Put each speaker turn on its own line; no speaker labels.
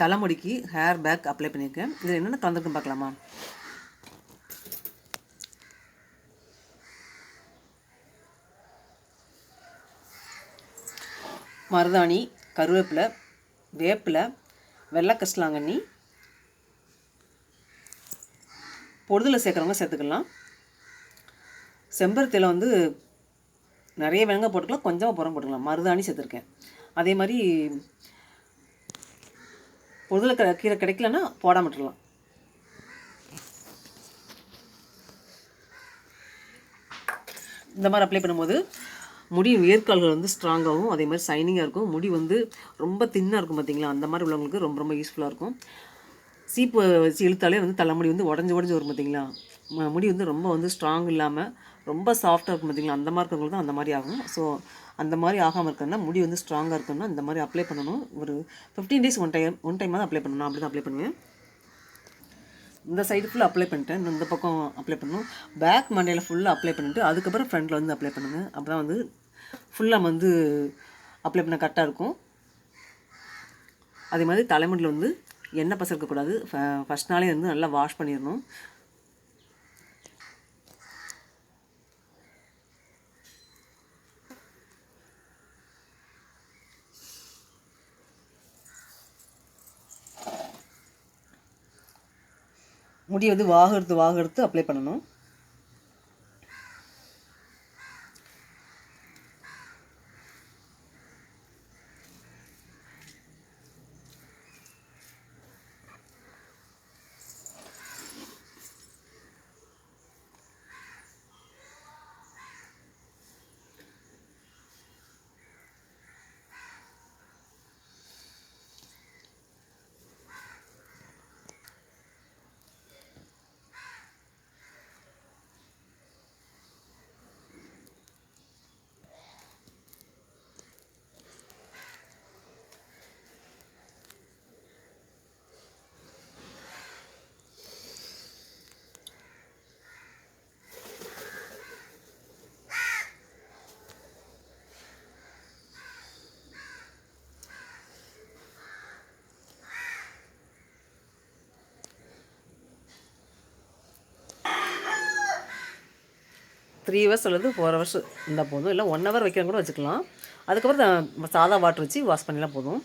தலைமுடிக்கு hair pack apply பண்ணியிருக்கேன். இதில் என்னென்ன கலந்துருக்குன்னு பார்க்கலாமா? மருதாணி, கருவேப்பிலை, வேப்பிலை, வெள்ளை கரிசலாங்கண்ணி, பொடுதில் சேர்க்குறவங்க சேர்த்துக்கலாம். செம்பருத்தியில் வந்து நிறைய வெங்காயம் போட்டுக்கலாம், கொஞ்சமாக புறம் போட்டுக்கலாம். மருதாணி சேர்த்துருக்கேன். அதே மாதிரி பொடுதில் கீரை கிடைக்கலன்னா போடாம விட்டுறலாம். இந்த மாதிரி அப்ளை பண்ணும்போது முடி வேர்க்கால்கள் வந்து ஸ்ட்ராங்காகவும் அதே மாதிரி சைனிங்காக இருக்கும். முடி வந்து ரொம்ப தின்னாக இருக்கும் பார்த்திங்களா, அந்த மாதிரி உள்ளவங்களுக்கு ரொம்ப ரொம்ப யூஸ்ஃபுல்லாக இருக்கும். சீப்பு வச்சு இழுத்தாலே வந்து தலைமுடி வந்து உடஞ்சி வரும் பார்த்திங்களா. முடி வந்து ரொம்ப வந்து ஸ்ட்ராங் இல்லாமல் ரொம்ப சாஃப்டாக இருக்கும் பார்த்திங்களா, அந்த மாதிரி இருக்கவங்களுக்கு தான் அந்த மாதிரி ஆகும். ஸோ அந்த மாதிரி ஆகாமல் இருக்கணும்னா, முடி வந்து ஸ்ட்ராங்காக இருக்கணும்னா இந்த மாதிரி அப்ளை பண்ணணும். ஒரு 15 டேஸ் ஒன் டைம் தான் அப்ளை பண்ணணும். அப்படி தான் அப்ளை பண்ணுவேன். இந்த சைடு ஃபுல்லாக அப்ளை பண்ணிட்டேன். இந்த பக்கம் அப்ளை பண்ணணும். பேக் மண்டையில் ஃபுல்லாக அப்ளை பண்ணிவிட்டு அதுக்கப்புறம் ஃப்ரண்ட்டில் வந்து அப்ளை பண்ணுங்கள். அப்போ தான் வந்து ஃபுல்லாக வந்து அப்ளை பண்ண கரெக்டாக இருக்கும். அதே மாதிரி தலைமுடியில் வந்து எண்ணெய் பசை இருக்கக்கூடாது. ஃபஸ்ட் நாளே வந்து நல்லா வாஷ் பண்ணிடணும். முடி வந்து வாகெடுத்து அப்ளை பண்ணணும். த்ரீ ஹவர்ஸ் அல்லது 4 ஹவர்ஸ் இருந்தால் போதும். இல்லை 1 ஹவர் வைக்கிறவங்க கூட வச்சுக்கலாம். அதுக்கப்புறம் சாதா வாட்டர் வச்சு வாஷ் பண்ணிலாம் போதும்.